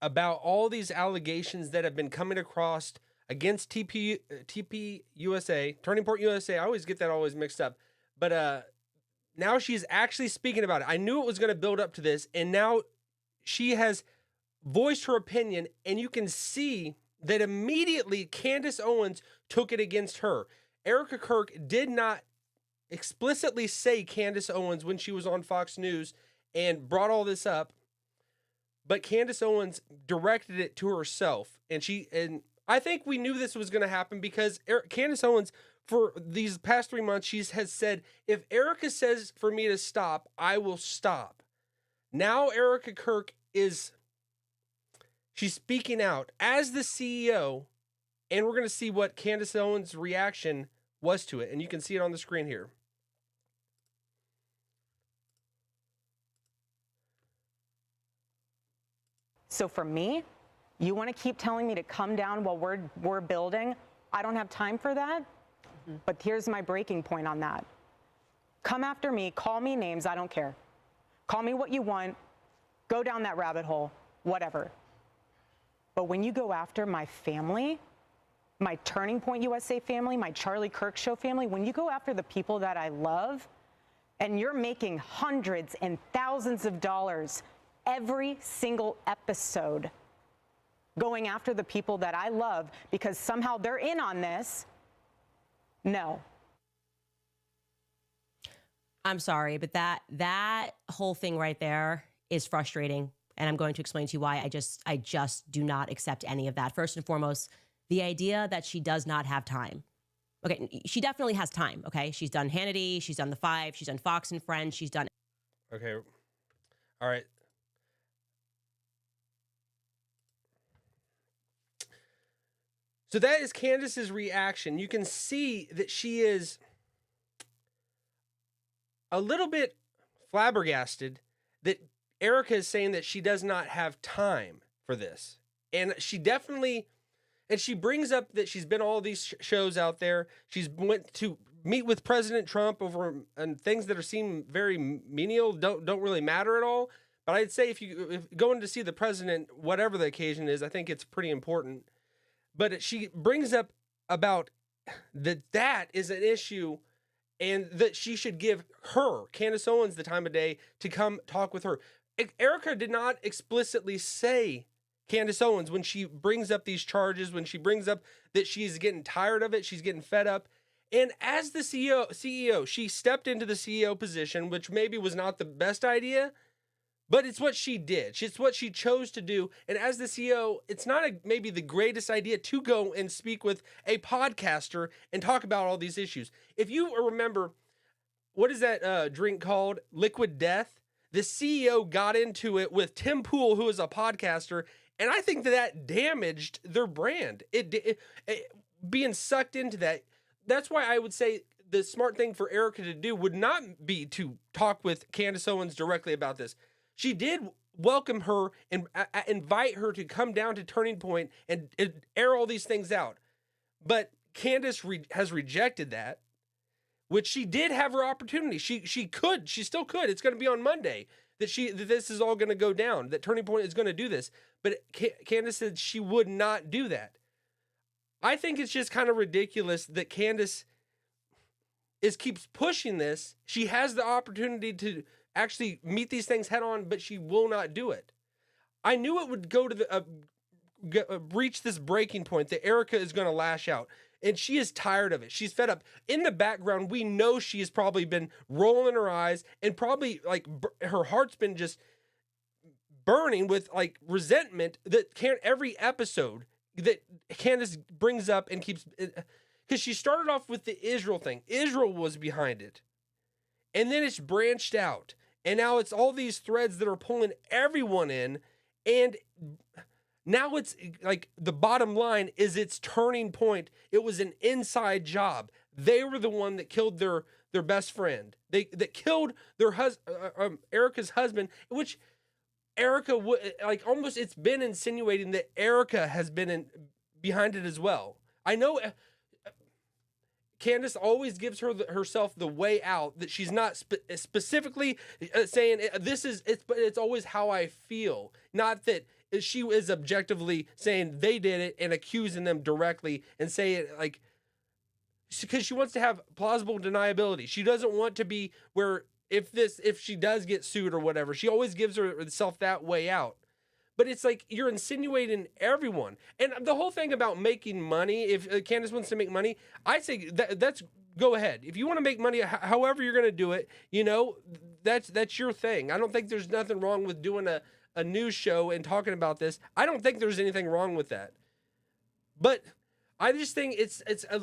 about all these allegations that have been coming across against TP USA, Turning Point USA. I always get that always mixed up. But now she's actually speaking about it. I knew it was going to build up to this, and now she has voiced her opinion, and you can see that immediately Candace Owens took it against her. Erica Kirk did not explicitly say Candace Owens when she was on Fox News and brought all this up, but Candace Owens directed it to herself, and I think we knew this was going to happen because Candace Owens, for these past 3 months, has said, if Erica says for me to stop, I will stop. Now Erica Kirk she's speaking out as the CEO, and we're going to see what Candace Owens' reaction was to it, and you can see it on the screen here. So for me, you want to keep telling me to come down while we're building? I don't have time for that. Mm-hmm. But here's my breaking point on that. Come after me, call me names, I don't care. Call me what you want, go down that rabbit hole, whatever. But when you go after my family, my Turning Point USA family, my Charlie Kirk Show family, when you go after the people that I love, and you're making hundreds and thousands of dollars every single episode going after the people that I love because somehow they're in on this, no. I'm sorry, but that whole thing right there is frustrating. And I'm going to explain to you why I just do not accept any of that. First and foremost, the idea that she does not have time. Okay, she definitely has time, okay? She's done Hannity, she's done The Five, she's done Fox and Friends, she's done... Okay, all right. So that is Candace's reaction. You can see that she is a little bit flabbergasted that Erica is saying that she does not have time for this. And she definitely, and she brings up that she's been all these shows out there. She's went to meet with President Trump over and things that seem very menial, don't really matter at all. But I'd say if going to see the president, whatever the occasion is, I think it's pretty important. But she brings up about that is an issue and that she should give her, Candace Owens, the time of day to come talk with her. Erica did not explicitly say Candace Owens when she brings up these charges, when she brings up that she's getting tired of it, she's getting fed up. And as the CEO, she stepped into the CEO position, which maybe was not the best idea, but it's what she did. It's what she chose to do. And as the CEO, it's not maybe the greatest idea to go and speak with a podcaster and talk about all these issues. If you remember, what is that drink called? Liquid Death. The CEO got into it with Tim Pool, who is a podcaster, and I think that damaged their brand. It being sucked into that. That's why I would say the smart thing for Erica to do would not be to talk with Candace Owens directly about this. She did welcome her and invite her to come down to Turning Point and air all these things out. But Candace has rejected that, which she did have her opportunity. She still could. It's going to be on Monday that this is all going to go down, that Turning Point is going to do this. But Candace said she would not do that. I think it's just kind of ridiculous that Candace keeps pushing this. She has the opportunity to actually meet these things head on, but she will not do it. I knew it would go to reach this breaking point that Erica is going to lash out, and she is tired of it. She's fed up. In the background, we know she has probably been rolling her eyes and probably like her heart's been just burning with like resentment that every episode that Candace brings up and keeps, because she started off with the Israel thing. Israel was behind it, and then it's branched out. And now it's all these threads that are pulling everyone in. And now it's like the bottom line is its Turning Point. It was an inside job. They were the one that killed their best friend. That killed their Erica's husband, which Erica like almost it's been insinuating that Erica has been behind it as well. I know Candace always gives herself the way out, that she's not specifically saying it's always how I feel. Not that she is objectively saying they did it and accusing them directly and say it like, because she wants to have plausible deniability. She doesn't want to be where if she does get sued or whatever, she always gives herself that way out. But it's like you're insinuating everyone. And the whole thing about making money, if Candace wants to make money, I say that's go ahead. If you want to make money, however you're going to do it, you know, that's your thing. I don't think there's nothing wrong with doing a news show and talking about this. I don't think there's anything wrong with that. But I just think it's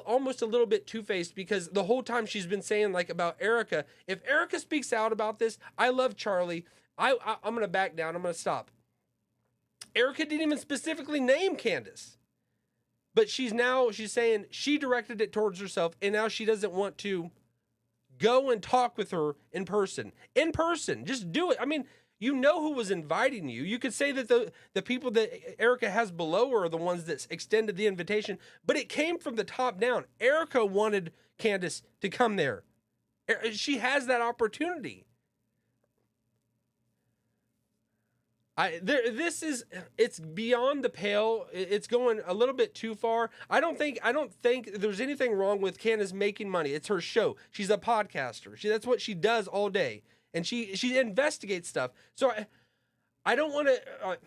almost a little bit two-faced, because the whole time she's been saying like about Erika, if Erika speaks out about this, I love Charlie. I'm going to back down. I'm going to stop. Erika didn't even specifically name Candace, but she's saying she directed it towards herself, and now she doesn't want to go and talk with her in person. Just do it. I mean, you know who was inviting you. You could say that the people that Erika has below her are the ones that extended the invitation, but it came from the top down. Erika wanted Candace to come there. She has that opportunity. It's beyond the pale. It's going a little bit too far. I don't think there's anything wrong with Candace making money. It's her show. She's a podcaster. That's what she does all day, and she investigates stuff. So I don't want to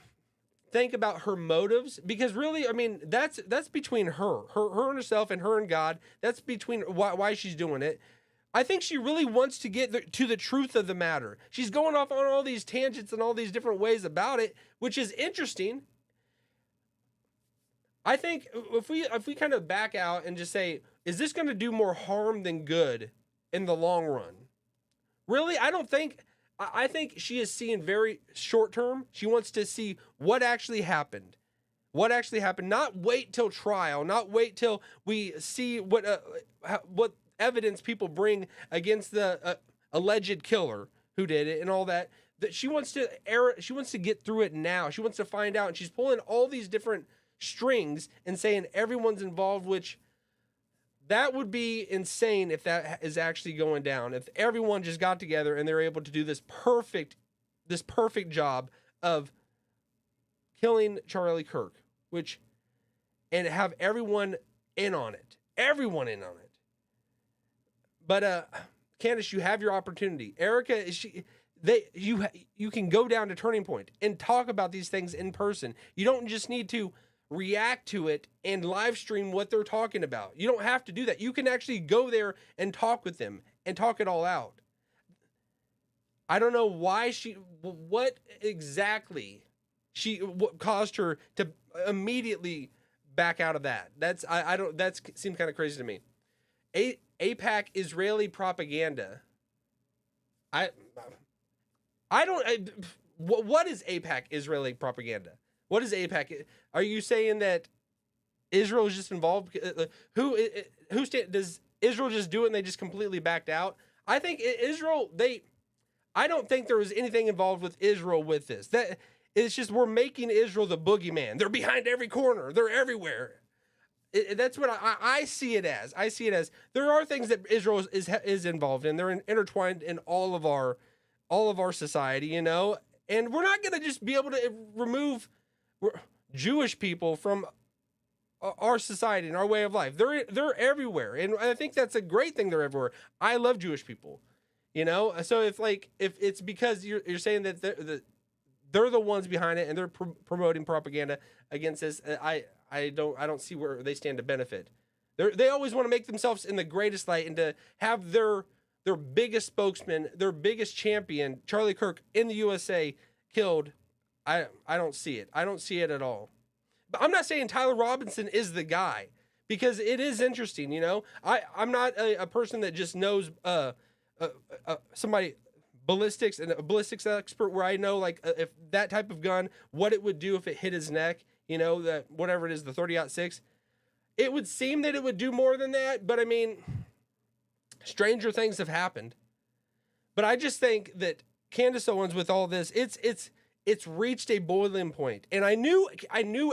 think about her motives, because really, I mean, that's between her and herself, and her and God. That's between why she's doing it. I think she really wants to get to the truth of the matter. She's going off on all these tangents and all these different ways about it, which is interesting. I think if we kind of back out and just say, is this going to do more harm than good in the long run? Really, I think she is seeing very short term. She wants to see what actually happened. Not wait till trial, not wait till we see what evidence people bring against the alleged killer who did it and all that. That she wants to get through it now. She wants to find out, and she's pulling all these different strings and saying everyone's involved, which that would be insane if that is actually going down. If everyone just got together and they're able to do this perfect job of killing Charlie Kirk, and have everyone in on it. But Candace, you have your opportunity. Erika, you can go down to Turning Point and talk about these things in person. You don't just need to react to it and live stream what they're talking about. You don't have to do that. You can actually go there and talk with them and talk it all out. I don't know what exactly what caused her to immediately back out of that. That seems kind of crazy to me. AIPAC Israeli propaganda. What is AIPAC Israeli propaganda? What is AIPAC? Are you saying that Israel is just involved? Does Israel just do it and they just completely backed out? I think Israel, I don't think there was anything involved with Israel with this. That it's just, we're making Israel the boogeyman. They're behind every corner. They're everywhere. That's what I see it as. I see it as there are things that Israel is involved in. They're intertwined in all of our society, you know. And we're not going to just be able to remove Jewish people from our society and our way of life. They're everywhere, and I think that's a great thing. They're everywhere. I love Jewish people, you know. So if it's because you're saying that they're the ones behind it and they're promoting propaganda against this, I don't see where they stand to benefit. They always want to make themselves in the greatest light, and to have their biggest spokesman, their biggest champion, Charlie Kirk, in the USA killed. I don't see it. I don't see it at all. But I'm not saying Tyler Robinson is the guy, because it is interesting, you know. I'm not a person that just knows somebody ballistics and a ballistics expert where I know like if that type of gun, what it would do if it hit his neck. You know, that whatever it is, the 30-06, it would seem that it would do more than that. But I mean, stranger things have happened. But I just think that Candace Owens, with all this, it's reached a boiling point. And I knew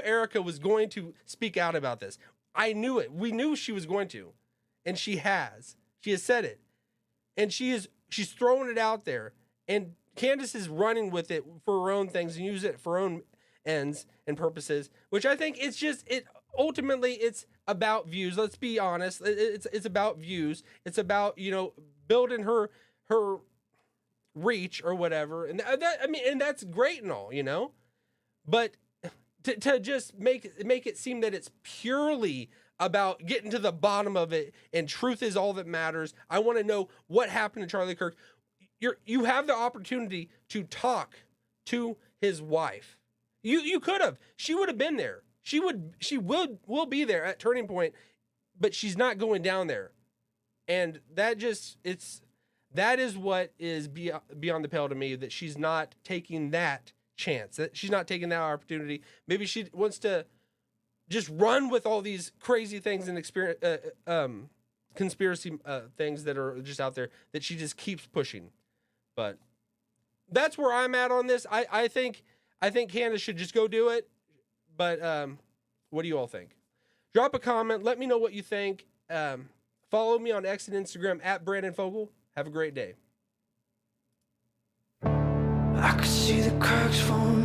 Erika was going to speak out about this. I knew it. We knew she was going to, and she has. She has said it, and she's throwing it out there. And Candace is running with it for her own things and use it for her own ends and purposes, which I think it's just, ultimately it's about views. Let's be honest. It's about views. It's about, building her reach or whatever. And and that's great and all, but to just make it seem that it's purely about getting to the bottom of it and truth is all that matters. I want to know what happened to Charlie Kirk. You have the opportunity to talk to his wife. You could have. She would have been there. She will be there at Turning Point, but she's not going down there. And that is what is beyond the pale to me, that she's not taking that chance, that she's not taking that opportunity. Maybe she wants to just run with all these crazy things and conspiracy things that are just out there that she just keeps pushing. But that's where I'm at on this. I think Candace should just go do it. But what do you all think? Drop a comment. Let me know what you think. Follow me on X and Instagram at Brandon Fogel. Have a great day. I could see the cracks falling